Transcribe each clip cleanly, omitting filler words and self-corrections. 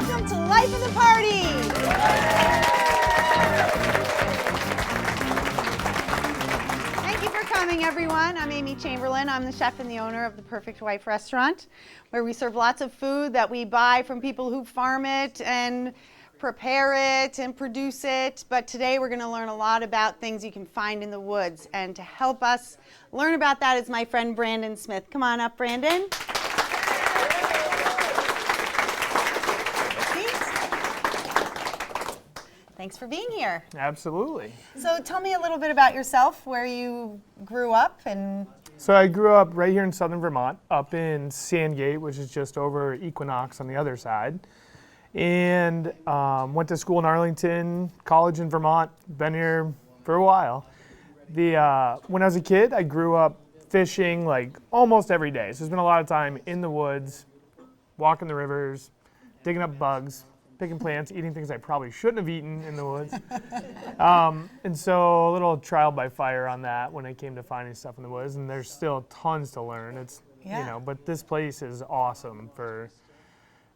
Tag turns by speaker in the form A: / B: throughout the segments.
A: Welcome to Life of the Party! Thank you for coming, everyone. I'm Amy Chamberlain. I'm the chef and the owner of the Perfect Wife Restaurant, where we serve lots of food that we buy from people who farm it and prepare it and produce it. But today we're going to learn a lot about things you can find in the woods. And to help us learn about that is my friend Brandon Smith. Come on up, Brandon. Thanks for being here.
B: Absolutely.
A: So tell me a little bit about yourself, where you grew up and...
B: So I grew up right here in southern Vermont, up in Sandgate, which is just over Equinox on the other side. And went to school in Arlington, college in Vermont, been here for a while. When I was a kid, I grew up fishing like almost every day. So there's been a lot of time in the woods, walking the rivers, digging up bugs, picking plants, eating things I probably shouldn't have eaten in the woods. And so a little trial by fire on that when it came to finding stuff in the woods. And there's still tons to learn. But this place is awesome for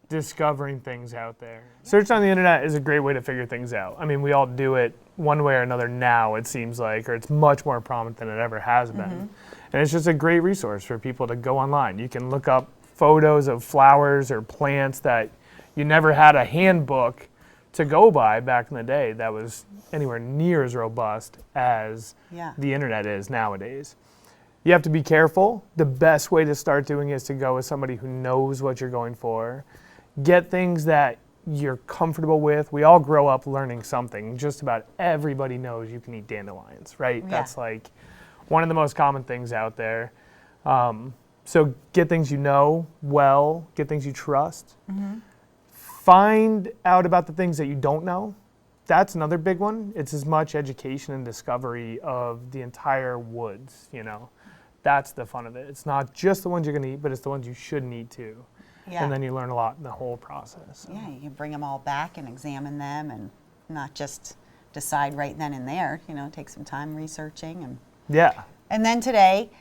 B: discovering things out there. Search on the internet is a great way to figure things out. I mean, we all do it one way or another now, it seems like, or it's much more prominent than it ever has been. And it's just a great resource for people to go online. You can look up photos of flowers or plants that you never had a handbook to go by back in the day that was anywhere near as robust as the internet is nowadays. You have to be careful. The best way to start doing it is to go with somebody who knows what you're going for. Get things that you're comfortable with. We all grow up learning something. Just about everybody knows you can eat dandelions, right? Yeah. That's like one of the most common things out there. So get things you know well, get things you trust. Find out about the things that you don't know. That's another big one. It's as much education and discovery of the entire woods, you know. That's the fun of it. It's not just the ones you're going to eat, but it's the ones you shouldn't eat too. Yeah. And then you learn a lot in the whole process. So.
A: Yeah, you can bring them all back and examine them and not just decide right then and there, you know, take some time researching. And then today,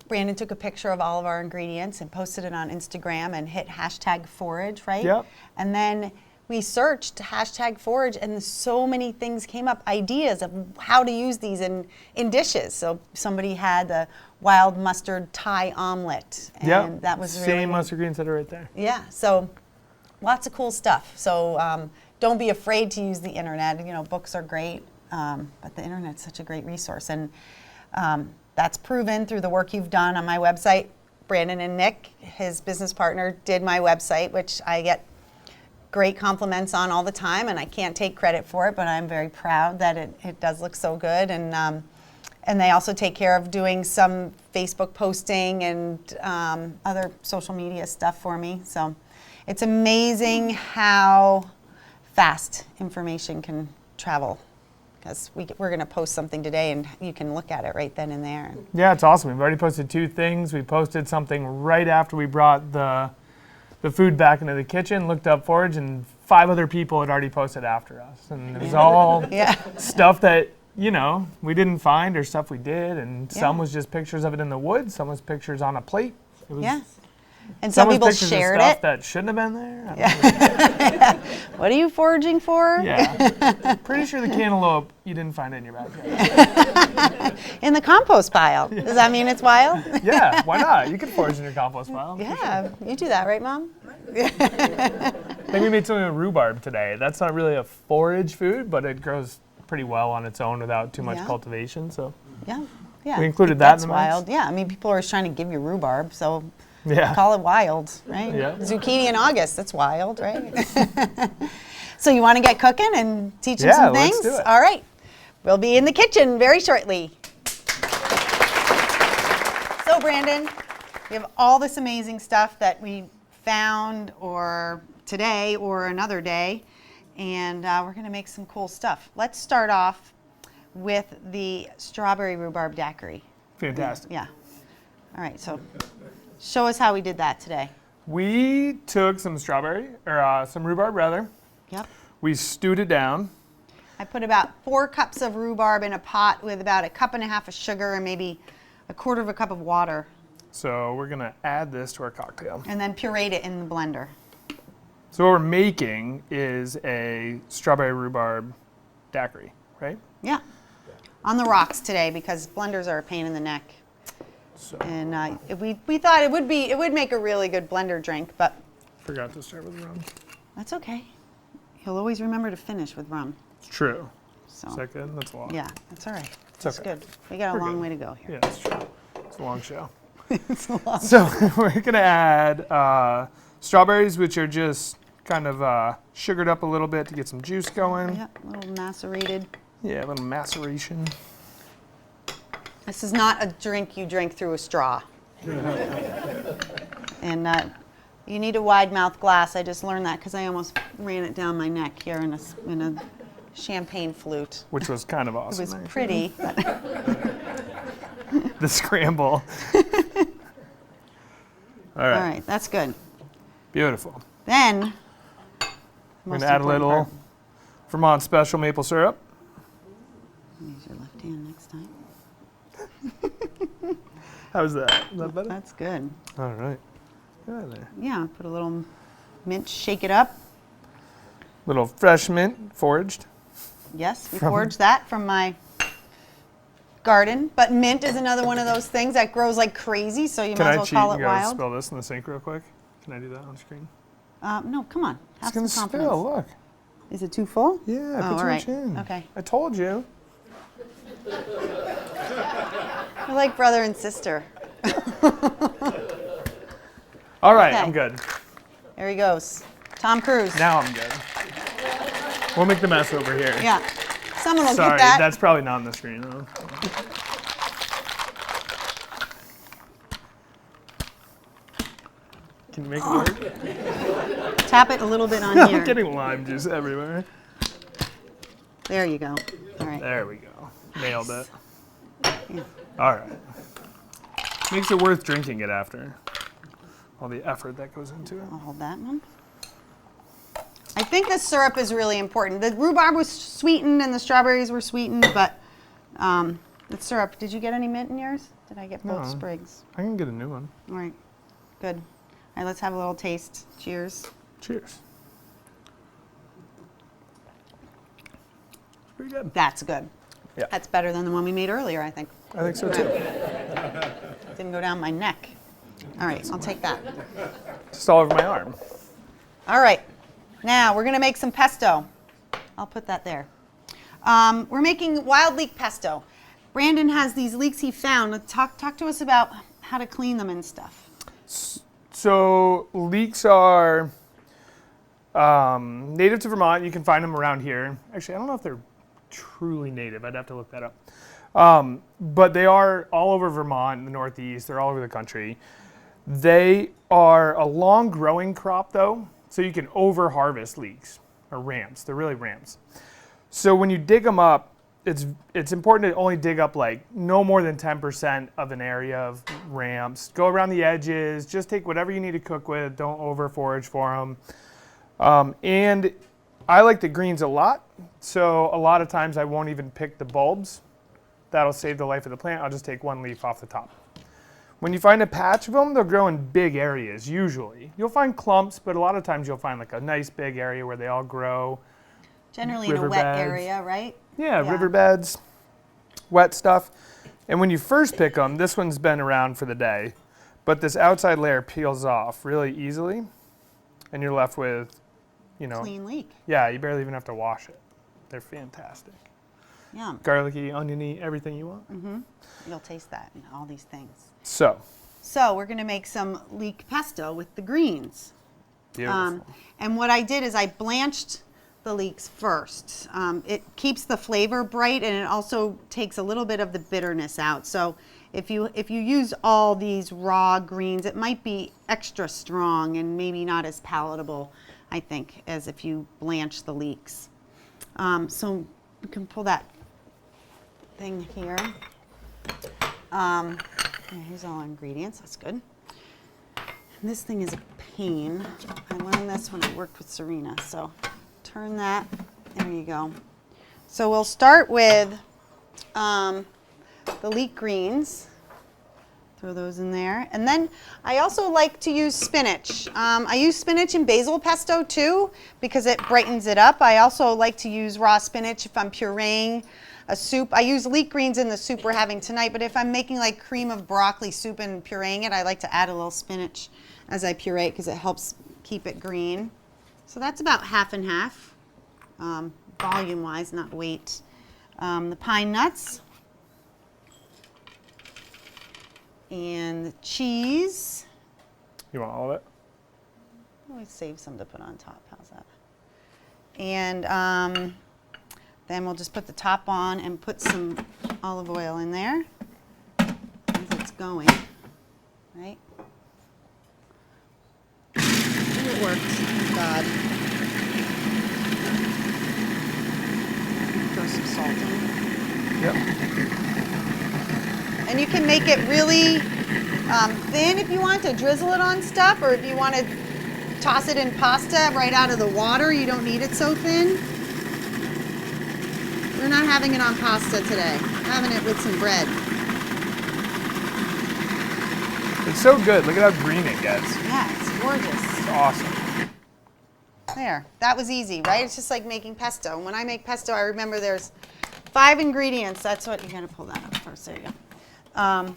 A: Brandon took a picture of all of our ingredients and posted it on Instagram and hit #forage, right?
B: Yep.
A: And then we searched #forage and so many things came up, ideas of how to use these in dishes. So somebody had the wild mustard Thai omelet. And that was really
B: same mustard greens that are right there.
A: Yeah, so lots of cool stuff. So don't be afraid to use the internet. You know, books are great, but the internet's such a great resource. And that's proven through the work you've done on my website. Brandon and Nick, his business partner, did my website, which I get great compliments on all the time, and I can't take credit for it, but I'm very proud that it does look so good. And they also take care of doing some Facebook posting and other social media stuff for me. So it's amazing how fast information can travel. Because we're going to post something today, and you can look at it right then and there.
B: Yeah, it's awesome. We've already posted 2 things. We posted something right after we brought the food back into the kitchen, looked up Forage, and 5 other people had already posted after us. And it was all stuff that, you know, we didn't find or stuff we did, and some was just pictures of it in the woods, some was pictures on a plate. It was
A: and some people shared
B: stuff that shouldn't have been there.
A: What are you foraging for?
B: Yeah. Pretty sure the cantaloupe, you didn't find it in your backyard.
A: In the compost pile. Does that mean it's wild?
B: Yeah, why not? You can forage in your compost pile.
A: Yeah, you do that, right, Mom?
B: I think we made something with rhubarb today. That's not really a forage food, but it grows pretty well on its own without too much cultivation. So
A: yeah,
B: we included that in the mix.
A: That's wild. Yeah, I mean, people are always trying to give you rhubarb, so call it wild, right?
B: Yeah.
A: Zucchini in August, that's wild, right? So you want to get cooking and teach them some things?
B: Let's do it.
A: All right. We'll be in the kitchen very shortly. So Brandon, we have all this amazing stuff that we found or today or another day, and we're going to make some cool stuff. Let's start off with the strawberry rhubarb daiquiri.
B: Fantastic.
A: Yeah. All right, so show us how we did that today.
B: We took some some rhubarb rather.
A: Yep.
B: We stewed it down.
A: I put about 4 cups of rhubarb in a pot with about 1.5 cups of sugar and maybe 1/4 cup of water.
B: So we're gonna add this to our cocktail.
A: And then pureed it in the blender.
B: So what we're making is a strawberry rhubarb daiquiri, right?
A: Yeah. On the rocks today because blenders are a pain in the neck.
B: So
A: And we thought it would make a really good blender drink, but
B: forgot to start with rum.
A: that's okay. You'll always remember to finish with rum.
B: It's true.
A: So
B: Is that good? That's a lot.
A: yeah, that's all right.
B: It's
A: That's
B: okay.
A: good. We got a
B: We're
A: long
B: good.
A: way to go here.
B: Yeah, that's true. It's a long show.
A: It's a long.
B: So we're gonna add strawberries, which are just kind of sugared up a little bit to get some juice going.
A: Yeah, a little macerated.
B: Yeah, a little maceration.
A: This is not a drink you drink through a straw. And you need a wide mouth glass. I just learned that because I almost ran it down my neck here in a champagne flute.
B: Which was kind of
A: It
B: awesome.
A: was
B: actually.
A: pretty. But
B: The scramble. All
A: all
B: right.
A: right, that's good.
B: Beautiful.
A: Then,
B: We're gonna add a little Vermont Special maple syrup.
A: Use your left hand next time.
B: How's that? Is that better?
A: That's good.
B: All right. Get out of there.
A: Yeah, put a little mint, shake it up.
B: Little fresh mint, foraged.
A: Yes, we foraged that from my garden. But mint is another one of those things that grows like crazy, so you
B: Can
A: might
B: I
A: as well
B: cheat
A: call
B: and
A: it
B: go
A: wild.
B: spill this in the sink real quick? Can I do that on screen?
A: No, come on. Have
B: It's gonna
A: some confidence.
B: spill. Look.
A: Is it too full?
B: Yeah,
A: Oh,
B: put
A: all
B: too
A: right.
B: much in.
A: Okay.
B: I told you.
A: We're like brother and sister.
B: All right,
A: Okay.
B: I'm good.
A: There he goes. Tom Cruise.
B: Now I'm good. We'll make the mess over here.
A: Yeah. Someone will
B: Sorry,
A: get that.
B: that's probably not on the screen though. Can you make it work?
A: Tap it a little bit on
B: I'm
A: here.
B: getting lime juice everywhere.
A: There you go. All right.
B: There we go. Nailed it.
A: Yeah.
B: All right. Makes it worth drinking it after. All the effort that goes into it.
A: I'll hold that one. I think the syrup is really important. The rhubarb was sweetened and the strawberries were sweetened, but the syrup, did you get any mint in yours? Did I get both
B: No.
A: sprigs?
B: I can get a new one.
A: All right, good. All right, let's have a little taste. Cheers.
B: Cheers. It's pretty good.
A: That's good.
B: Yeah.
A: That's better than the one we made earlier, I think.
B: I think so too.
A: Didn't go down my neck. All right, I'll take that.
B: Just all over my arm.
A: All right, now we're gonna make some pesto. I'll put that there. We're making wild leek pesto. Brandon has these leeks he found. Talk to us about how to clean them and stuff.
B: So leeks are native to Vermont. You can find them around here. Actually, I don't know if they're truly native. I'd have to look that up. But they are all over Vermont, in the Northeast. They're all over the country. They are a long growing crop though, so you can over harvest leeks or rams. They're really rams. So when you dig them up, it's important to only dig up like no more than 10% of an area of rams. Go around the edges, just take whatever you need to cook with, don't over forage for them. And I like the greens a lot, so a lot of times I won't even pick the bulbs. That'll save the life of the plant. I'll just take one leaf off the top. When you find a patch of them, they'll grow in big areas usually. You'll find clumps, but a lot of times you'll find like a nice big area where they all grow.
A: Generally in a wet
B: Riverbeds.
A: area, right?
B: Yeah,
A: Yeah.
B: riverbeds, wet stuff. And when you first pick them, this one's been around for the day, but this outside layer peels off really easily, and you're left with, you know,
A: Clean leek.
B: yeah, you barely even have to wash it. They're fantastic.
A: Yum.
B: Garlicky, oniony, everything you want.
A: You'll taste that and all these things.
B: So,
A: So we're gonna make some leek pesto with the greens.
B: beautiful.
A: And what I did is I blanched the leeks first. It keeps the flavor bright and it also takes a little bit of the bitterness out. So if you use all these raw greens, it might be extra strong and maybe not as palatable, I think, as if you blanch the leeks. So you can pull that thing here. Here's all our ingredients, that's good. And this thing is a pain. I learned this when I worked with Serena, so turn that, there you go. So we'll start with the leek greens. Throw those in there. And then I also like to use spinach. I use spinach in basil pesto too because it brightens it up. I also like to use raw spinach if I'm pureeing a soup. I use leek greens in the soup we're having tonight, but if I'm making like cream of broccoli soup and pureeing it, I like to add a little spinach as I puree it because it helps keep it green. So that's about half and half, volume-wise, not weight. The pine nuts. And the cheese.
B: You want all of it?
A: Let me save some to put on top. How's that? And then we'll just put the top on and put some olive oil in there as it's going. Right? It worked. Thank God. Throw some salt in.
B: Yep.
A: And you can make it really thin if you want to drizzle it on stuff, or if you want to toss it in pasta right out of the water. You don't need it so thin. We're not having it on pasta today. We're having it with some bread.
B: It's so good. Look at how green it gets.
A: Yeah, it's gorgeous.
B: It's awesome.
A: There, that was easy, right? It's just like making pesto. When I make pesto, I remember there's 5 ingredients. That's what, you gotta pull that up first, there you go. I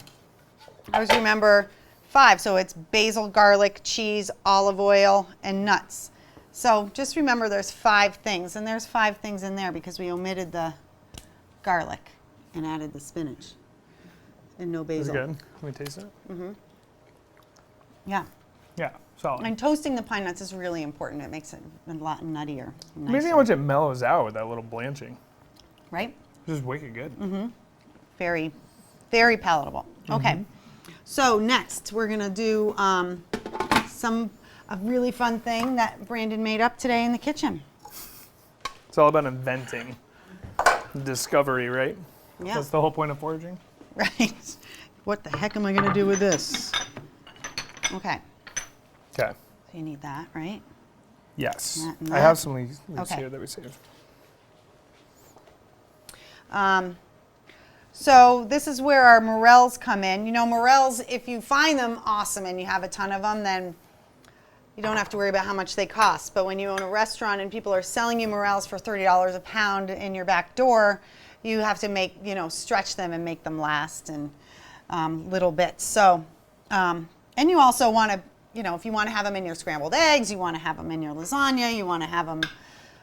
A: always remember 5, so it's basil, garlic, cheese, olive oil, and nuts. So just remember there's 5 things, and there's 5 things in there because we omitted the garlic and added the spinach and no
B: Is
A: basil.
B: it good? Let me taste it.
A: Mm-hmm. Yeah.
B: Yeah, solid.
A: And toasting the pine nuts is really important. It makes it a lot nuttier.
B: Amazing
A: Nicer.
B: how much it mellows out with that little blanching.
A: Right?
B: It's just wicked good.
A: Mm-hmm. Very, very palatable. Okay. So next we're gonna do a really fun thing that Brandon made up today in the kitchen.
B: It's all about inventing discovery, right?
A: Yeah.
B: That's the whole point of foraging.
A: Right. What the heck am I gonna do with this? Okay.
B: Okay.
A: So you need that, right?
B: Yes.
A: That and
B: I
A: that.
B: have some leaves
A: Okay.
B: here that we saved.
A: So this is where our morels come in. You know, morels, if you find them, awesome, and you have a ton of them, then you don't have to worry about how much they cost. But when you own a restaurant and people are selling you morels for $30 a pound in your back door, you have to make, stretch them and make them last in little bits. So, and you also want to, if you want to have them in your scrambled eggs, you want to have them in your lasagna, you want to have them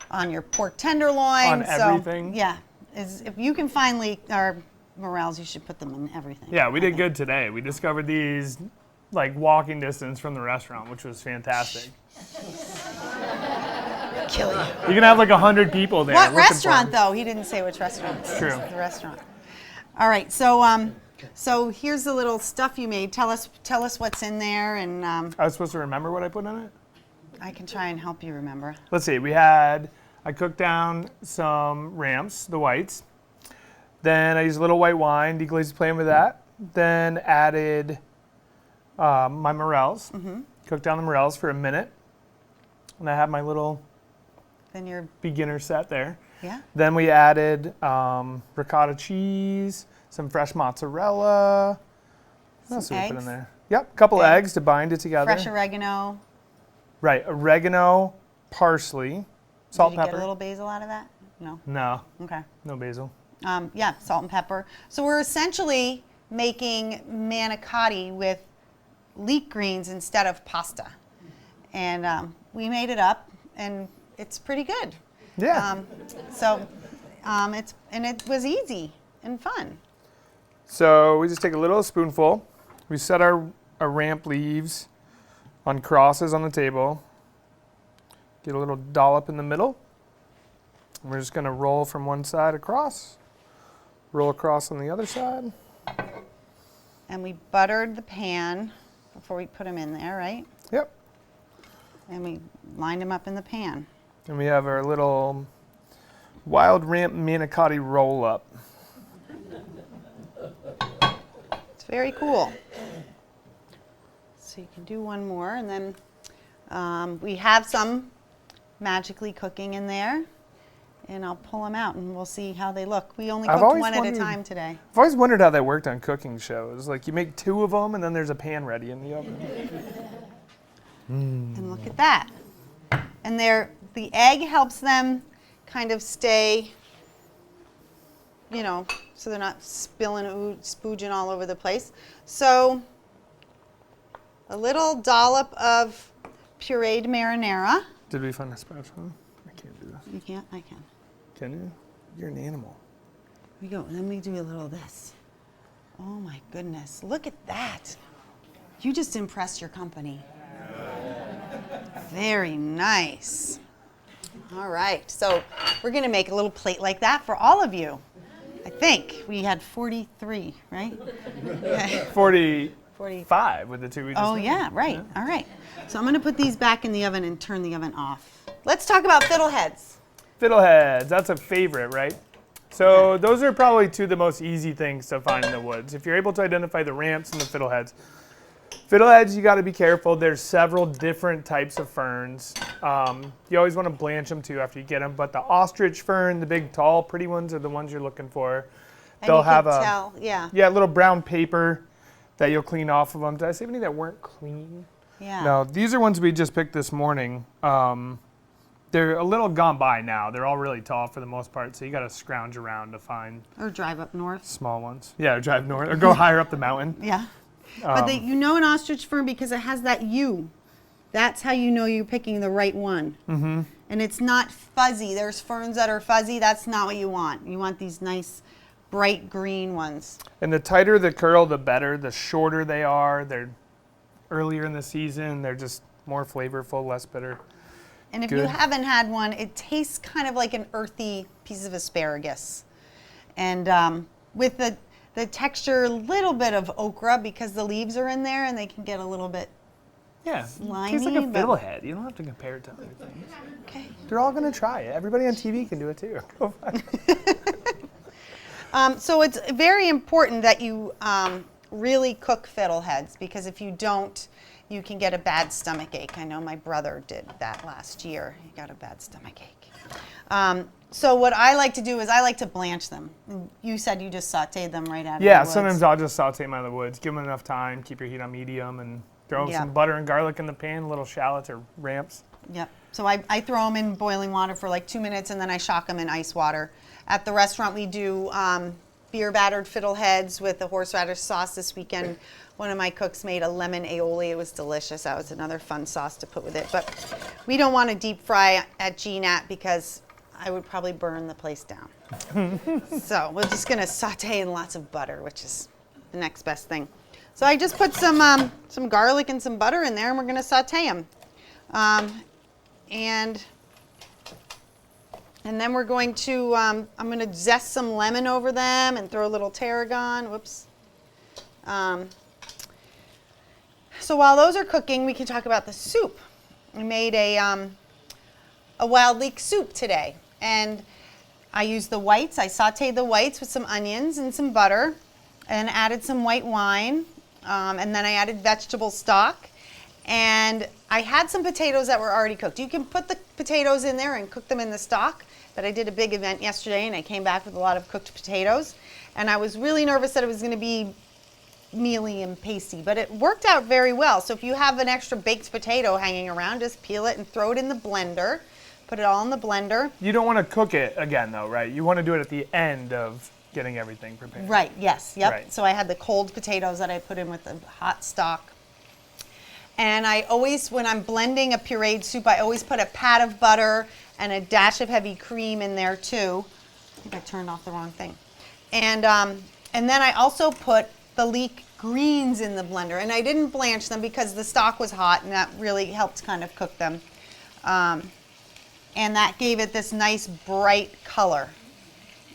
A: on your pork tenderloin.
B: On everything?
A: Yeah. If you can find morels, you should put them in everything.
B: Yeah, we did good today. We discovered these like walking distance from the restaurant, which was fantastic.
A: Kill you.
B: You can have like 100 people there.
A: What
B: looking for
A: restaurant,
B: them.
A: though? He didn't say which restaurant. It's
B: True.
A: The restaurant. All right. So here's the little stuff you made. Tell us what's in there, and
B: I was supposed to remember what I put in it?
A: I can try and help you remember.
B: Let's see. I cooked down some ramps, the whites. Then I used a little white wine, deglazed the plain with that. Then added my morels. Cooked down the morels for a minute. And I have my little
A: Then you're
B: beginner set there.
A: yeah.
B: Then we added ricotta cheese, some fresh mozzarella. What else
A: Some
B: did we put in
A: eggs?
B: there? Yep, a couple eggs to bind it together.
A: Fresh oregano.
B: Right, oregano, parsley, salt,
A: Did you
B: pepper.
A: get a little basil out of that? No.
B: No,
A: Okay.
B: no basil.
A: Yeah, salt and pepper. So we're essentially making manicotti with leek greens instead of pasta. And we made it up, and it's pretty good.
B: Yeah.
A: It was easy and fun.
B: So we just take a little spoonful. We set our ramp leaves on crosses on the table. Get a little dollop in the middle. And we're just going to roll from one side across. Roll across on the other side.
A: And we buttered the pan before we put them in there, right?
B: Yep.
A: And we lined them up in the pan.
B: And we have our little wild ramp manicotti roll up.
A: It's very cool. So you can do one more, and then we have some magically cooking in there. and I'll pull them out and we'll see how they look. We only
B: I've
A: cooked
B: always
A: one at a
B: wondered-
A: time today.
B: I've always wondered how that worked on cooking shows. Like you make 2 of them and then there's a pan ready in the oven.
A: And look at that. And the egg helps them kind of stay, you know, so they're not spilling, spooging all over the place. So a little dollop of pureed marinara.
B: Did we find a spatula? I can't do this.
A: You can't? I can.
B: Can you? You're an animal.
A: Here we go. Then we do a little of this. Oh my goodness. Look at that. You just impressed your company. Very nice. All right. So we're going to make a little plate like that for all of you. I think we had 43, right? Okay.
B: 45 with the 2 we just
A: Oh
B: made.
A: yeah, right. All right. So I'm going to put these back in the oven and turn the oven off. Let's talk about fiddleheads.
B: Fiddleheads, that's a favorite, right? So those are probably 2 of the most easy things to find in the woods. If you're able to identify the ramps and the fiddleheads. Fiddleheads, you got to be careful. There's several different types of ferns. You always want to blanch them too after you get them. But the ostrich fern, the big, tall, pretty ones are the ones you're looking for.
A: And
B: They'll
A: you
B: have
A: can
B: a
A: tell, yeah.
B: little brown paper that you'll clean off of them. Did I say any that weren't clean?
A: Yeah.
B: No, these are ones we just picked this morning. They're a little gone by now. They're all really tall for the most part, so you got to scrounge around to find
A: Or drive up north.
B: small ones. Yeah, or drive north or go higher up the mountain.
A: Yeah. But you know an ostrich fern because it has that U. That's how you know you're picking the right one. Mm-hmm. And it's not fuzzy. There's ferns that are fuzzy. That's not what you want. You want these nice, bright green ones.
B: And the tighter the curl, the better. The shorter they are, they're earlier in the season. They're just more flavorful, less bitter.
A: And if you
B: Good.
A: haven't had one, it tastes kind of like an earthy piece of asparagus. And with the texture, a little bit of okra because the leaves are in there and they can get a little bit
B: Yeah,
A: slimy.
B: tastes like a
A: but-
B: fiddlehead. You don't have to compare it to other things.
A: Okay.
B: They're all going to try it. Everybody on TV can do it too. Go find it.
A: So it's very important that you really cook fiddleheads because if you don't, you can get a bad stomach ache. I know my brother did that last year. He got a bad stomach ache. So what I like to do is I like to blanch them. You said you just sauteed them right out of the
B: Yeah,
A: woods.
B: sometimes I'll just saute them out of the woods. Give them enough time. Keep your heat on medium and throw
A: Yeah.
B: some butter and garlic in the pan, little shallots or ramps.
A: Yep. So I throw them in boiling water for like 2 minutes and then I shock them in ice water. At the restaurant we do beer battered fiddleheads with the horseradish sauce this weekend. One of my cooks made a lemon aioli. It was delicious. That was another fun sauce to put with it. But we don't want to deep fry at GNAT because I would probably burn the place down. So we're just going to saute in lots of butter, which is the next best thing. So I just put some garlic and some butter in there and we're going to saute them. And then we're going to, I'm going to zest some lemon over them and throw a little tarragon. Whoops. So while those are cooking, we can talk about the soup. I made a wild leek soup today. And I used the whites. I sauteed the whites with some onions and some butter and added some white wine. And then I added vegetable stock. And I had some potatoes that were already cooked. You can put the potatoes in there and cook them in the stock. But I did a big event yesterday and I came back with a lot of cooked potatoes. And I was really nervous that it was going to be mealy and pasty, but it worked out very well. So if you have an extra baked potato hanging around, just peel it and throw it in the blender. Put it all in the blender.
B: You don't want to cook it again though, right? You want to do it at the end of getting everything prepared.
A: Right, yes, yep.
B: Right.
A: So I had the cold potatoes that I put in with the hot stock. And I always, when I'm blending a pureed soup, I always put a pat of butter and a dash of heavy cream in there too. I think I turned off the wrong thing. And then I also put the leek greens in the blender. And I didn't blanch them because the stock was hot and that really helped kind of cook them. And that gave it this nice bright color.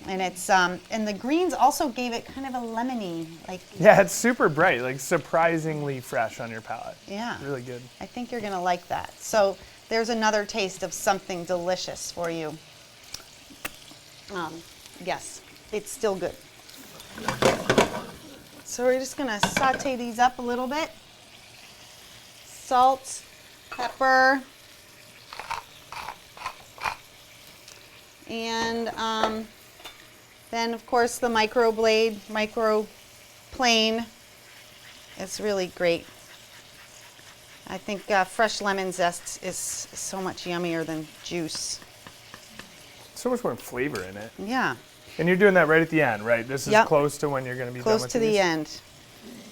A: And it's and the greens also gave it kind of a lemony, like.
B: Yeah, it's super bright, like surprisingly fresh on your palate.
A: Yeah.
B: Really good.
A: I think you're gonna like that. So there's another taste of something delicious for you. Yes, it's still good. So we're just gonna saute these up a little bit. Salt, pepper, And then, of course, the micro plane. It's really great. I think fresh lemon zest is so much yummier than juice.
B: So much more flavor in it.
A: Yeah.
B: And you're doing that right at the end, right? This is
A: Yep.
B: close to when you're going to be
A: Close
B: done with
A: to the
B: these?
A: end.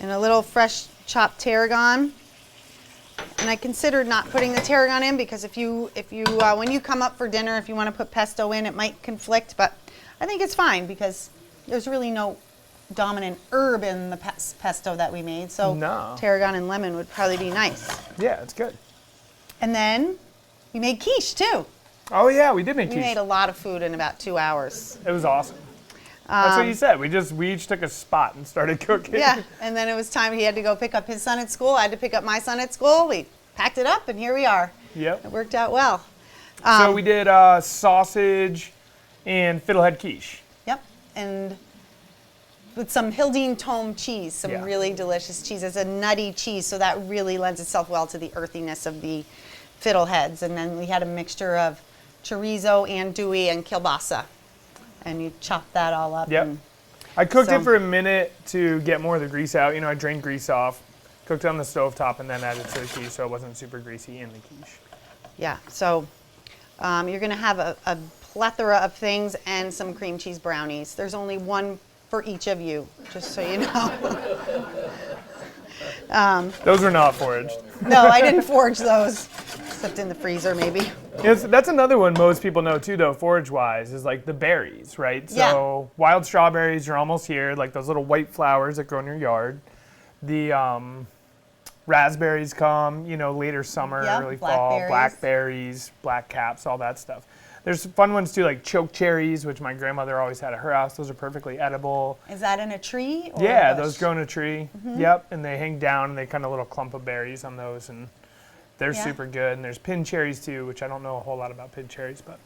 A: And a little fresh chopped tarragon. And I considered not putting the tarragon in because if you when you come up for dinner, if you want to put pesto in, it might conflict. But I think it's fine because there's really no dominant herb in the pesto that we made. So
B: No.
A: tarragon and lemon would probably be nice.
B: Yeah, it's good.
A: And then we made quiche too.
B: Oh yeah, we did make
A: We
B: quiche.
A: made a lot of food in about 2 hours.
B: It was awesome. That's what you said. We each took a spot and started cooking.
A: Yeah, and then it was time. He had to go pick up his son at school. I had to pick up my son at school. We packed it up, and here we are.
B: Yep.
A: It worked out well.
B: So we did sausage and fiddlehead quiche.
A: Yep, and with some Hildene Tome cheese, some
B: Yeah.
A: really delicious cheese. It's a nutty cheese, so that really lends itself well to the earthiness of the Fiddleheads. And then we had a mixture of chorizo, andouille, and kielbasa. And you chop that all up.
B: Yep.
A: And
B: I cooked
A: So-
B: it for a minute to get more of the grease out. You know, I drained grease off, cooked it on the stovetop, and then added to the quiche so it wasn't super greasy in the quiche.
A: yeah, so you're going to have a plethora of things and some cream cheese brownies. There's only one for each of you, just so you know.
B: Those are not foraged.
A: No, I didn't forage those, except in the freezer maybe.
B: That's another one most people know too, though, forage-wise, is like the berries, right?
A: Yeah.
B: So wild strawberries are almost here, like those little white flowers that grow in your yard. The raspberries come, you know, later summer,
A: Yeah,
B: early fall.
A: blackberries.
B: Blackberries, black caps, all that stuff. There's fun ones too, like choke cherries, which my grandmother always had at her house. Those are perfectly edible.
A: Is that in a tree or
B: Yeah,
A: a bush?
B: those grow in a tree. Yep, and they hang down, and they kind of little clump of berries on those, and they're
A: Yeah.
B: super good. And there's pin cherries too, which I don't know a whole lot about pin cherries, but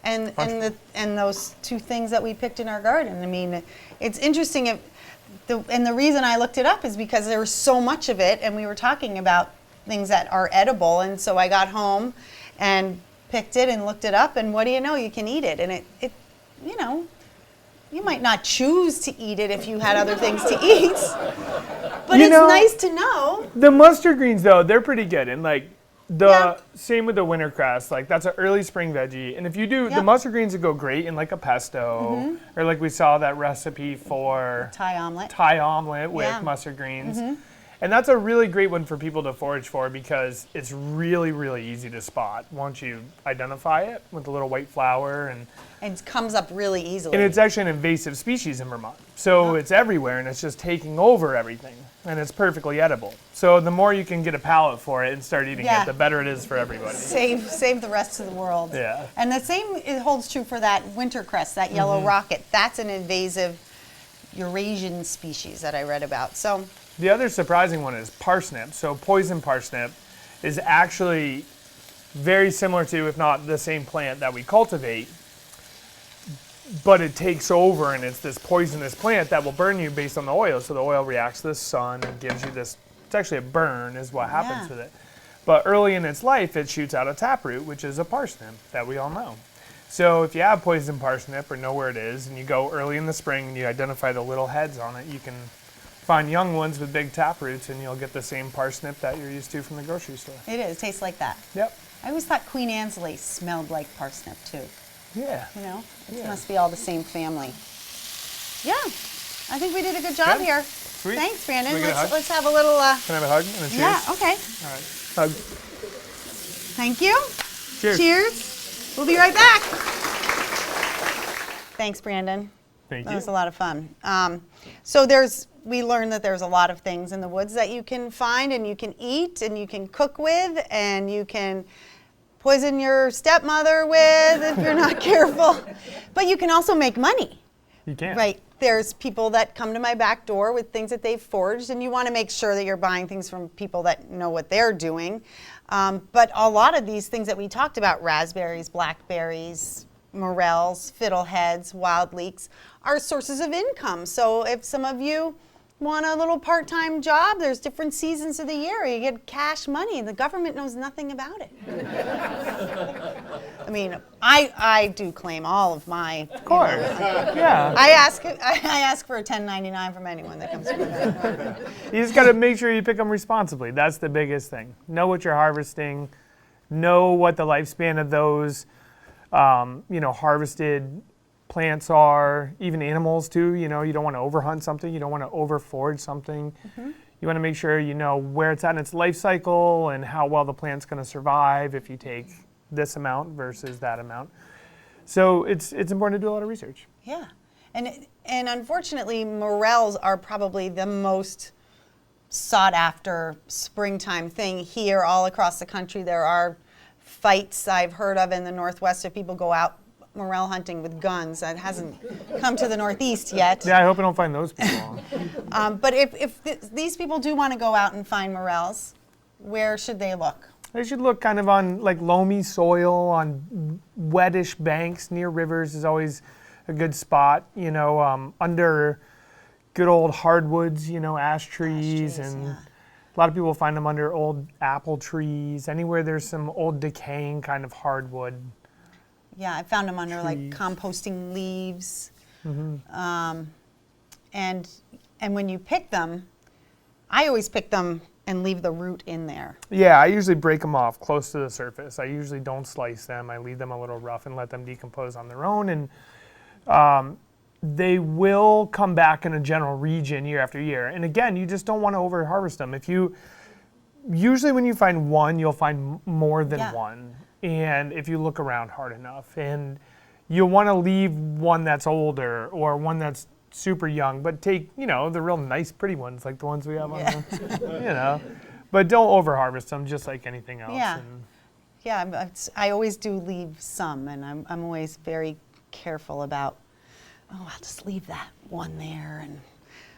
A: And those two things that we picked in our garden. I mean, it's interesting. And the reason I looked it up is because there was so much of it, and we were talking about things that are edible. And so I got home and picked it and looked it up, and what do you know? You can eat it, and it you know, you might not choose to eat it if you had other things to eat, but
B: You
A: it's
B: know-
A: nice to know.
B: the mustard greens though, they're pretty good. And like the
A: Yeah.
B: same with the wintercress, like that's an early spring veggie. And if you do, the
A: Yep.
B: mustard greens would go great in like a pesto, or like we saw that recipe for
A: Thai omelet.
B: Thai omelet with
A: Yeah.
B: mustard greens. And that's a really great one for people to forage for because it's really, really easy to spot once you identify it with the little white flower. And
A: It comes up really easily.
B: it's actually an invasive species in Vermont. So it's everywhere and it's just taking over everything. And it's perfectly edible. So the more you can get a palate for it and start eating
A: Yeah.
B: it, the better it is for everybody.
A: Save the rest of the world.
B: Yeah.
A: And the same it holds true for that wintercress, that yellow rocket. That's an invasive Eurasian species that I read about. So
B: The other surprising one is parsnip. So poison parsnip is actually very similar to, if not the same plant that we cultivate, but it takes over and it's this poisonous plant that will burn you based on the oil. So the oil reacts to the sun and gives you this, it's actually a burn is what happens
A: Yeah.
B: with it. But early in its life, it shoots out a taproot, which is a parsnip that we all know. So if you have poison parsnip or know where it is, and you go early in the spring and you identify the little heads on it, you can find young ones with big taproots and you'll get the same parsnip that you're used to from the grocery store.
A: it is. It tastes like that.
B: Yep.
A: I always thought Queen Anne's lace smelled like parsnip too.
B: Yeah.
A: You know, it
B: Yeah.
A: must be all the same family. Yeah, I think we did a good job
B: Good.
A: here.
B: Sweet.
A: Thanks, Brandon.
B: Can we get a hug?
A: Let's have a little.
B: Can I have a hug and a cheers?
A: Yeah. Okay.
B: All right. Hug.
A: Thank you.
B: Cheers.
A: Cheers. We'll be right back. Thanks, Brandon.
B: Thank
A: That
B: you.
A: was a lot of fun. So we learned that there's a lot of things in the woods that you can find and you can eat and you can cook with and you can poison your stepmother with if you're not careful. But you can also make money.
B: You can.
A: Right. There's people that come to my back door with things that they've foraged, and you want to make sure that you're buying things from people that know what they're doing. But a lot of these things that we talked about, raspberries, blackberries, morels, fiddleheads, wild leeks, are sources of income. So if some of you want a little part-time job, there's different seasons of the year. You get cash money. The government knows nothing about it. I mean, I do claim all of my.
B: Of course. Yeah.
A: I ask for a 1099 from anyone that comes to me.
B: You just got to make sure you pick them responsibly. That's the biggest thing. Know what you're harvesting. Know what the lifespan of those, harvested plants are. Even animals too. You don't want to overhunt something. You don't want to overforage something. Mm-hmm. You want to make sure you know where it's at in its life cycle and how well the plant's going to survive if you take this amount versus that amount. So it's important to do a lot of research.
A: Yeah, and unfortunately, morels are probably the most sought after springtime thing here all across the country. There are fights I've heard of in the Northwest if people go out morel hunting with guns. That hasn't come to the Northeast yet.
B: Yeah, I hope I don't find those people.
A: But if these people do want to go out and find morels, where should they look?
B: They should look kind of on like loamy soil, on wettish banks near rivers is always a good spot. Under good old hardwoods, ash trees, and
A: yeah.
B: A lot of people find them under old apple trees. Anywhere there's some old decaying kind of hardwood.
A: Yeah, I found them under like composting leaves. Mm-hmm. And when you pick them, I always pick them and leave the root in there.
B: Yeah, I usually break them off close to the surface. I usually don't slice them. I leave them a little rough and let them decompose on their own. And they will come back in a general region year after year. And again, you just don't want to over harvest them. Usually when you find one, you'll find more than one. And if you look around hard enough, and you'll want to leave one that's older or one that's super young, but take, the real nice, pretty ones, like the ones we have on the, but don't over harvest them, just like anything else.
A: Yeah. Yeah, I always do leave some, and I'm always very careful about, I'll just leave that one there, and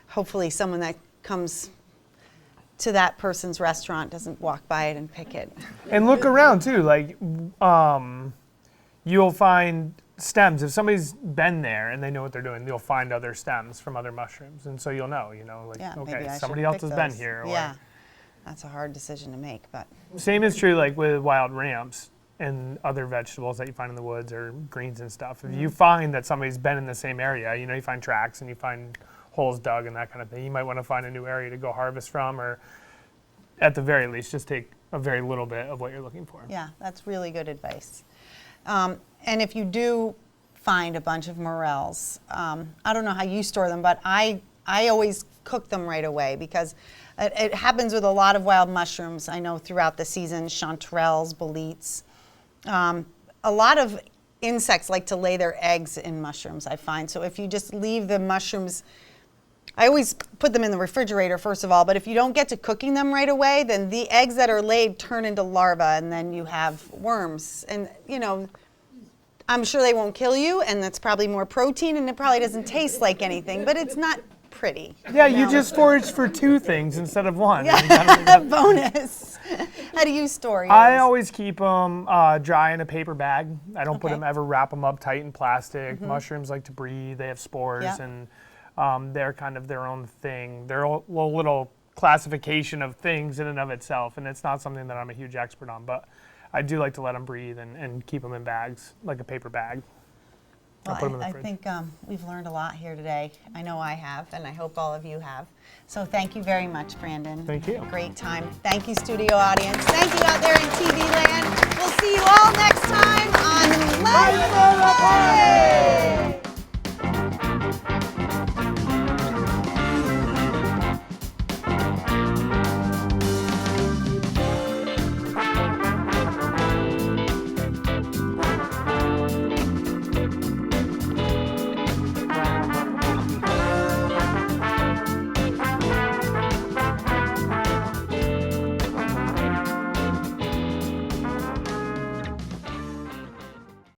A: hopefully someone that comes to that person's restaurant doesn't walk by it and pick it.
B: And look around too, like you'll find stems. If somebody's been there and they know what they're doing, they'll find other stems from other mushrooms, and so you'll know, okay, somebody else has been here.
A: Yeah, that's a hard decision to make, but.
B: Same is true like with wild ramps and other vegetables that you find in the woods or greens and stuff. If you find that somebody's been in the same area, you find tracks and you find holes dug and that kind of thing, you might want to find a new area to go harvest from, or at the very least, just take a very little bit of what you're looking for.
A: Yeah, that's really good advice. And if you do find a bunch of morels, I don't know how you store them, but I always cook them right away because it happens with a lot of wild mushrooms. I know throughout the season, chanterelles, boletes. A lot of insects like to lay their eggs in mushrooms, I find. So if you just leave the mushrooms, I always put them in the refrigerator first of all, but if you don't get to cooking them right away, then the eggs that are laid turn into larvae and then you have worms. And I'm sure they won't kill you, and that's probably more protein, and it probably doesn't taste like anything, but it's not pretty.
B: Yeah, you just forage for two things instead of one.
A: Yeah. Bonus. How do you store yours?
B: I always keep them dry in a paper bag. I don't wrap them up tight in plastic. Mm-hmm. Mushrooms like to breathe. They have spores, and they're kind of their own thing. They're a little classification of things in and of itself, and it's not something that I'm a huge expert on, but I do like to let them breathe and keep them in bags, like a paper bag.
A: Well, I think we've learned a lot here today. I know I have, and I hope all of you have. So thank you very much, Brandon.
B: Thank you.
A: Great time. Thank you, studio audience. Thank you out there in TV land. We'll see you all next time on Let's Play!